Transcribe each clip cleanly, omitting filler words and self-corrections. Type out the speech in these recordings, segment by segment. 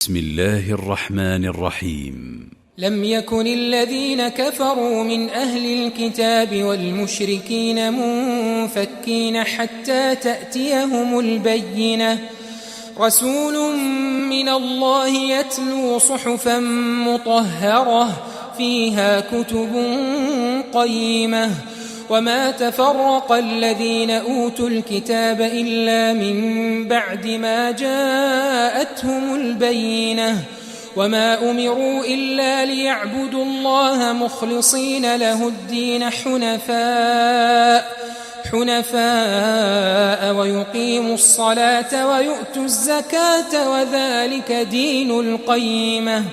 بسم الله الرحمن الرحيم. لم يكن الذين كفروا من أهل الكتاب والمشركين منفكين حتى تأتيهم البينة. رسول من الله يتلو صحفا مطهرة فيها كتب قيمة. وما تفرق الذين أوتوا الكتاب إلا من بعد ما جاءتهم البينة. وما أمروا إلا ليعبدوا الله مخلصين له الدين حنفاء ويقيموا الصلاة ويؤتوا الزكاة وذلك دين القيمة.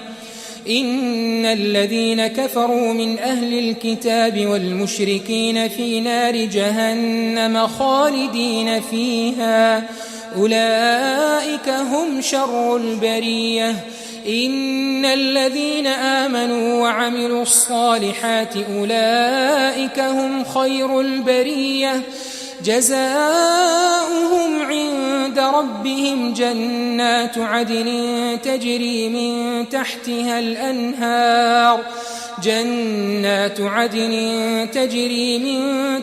إن الذين كفروا من أهل الكتاب والمشركين في نار جهنم خالدين فيها أولئك هم شر البرية. إن الذين آمنوا وعملوا الصالحات أولئك هم خير البرية. جزاؤهم عند ربهم جنات عدن تجري من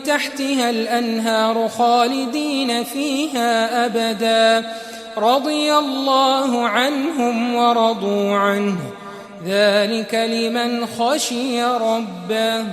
تحتها الأنهار خالدين فيها أبدا. رضي الله عنهم ورضوا عنه ذلك لمن خشي ربه.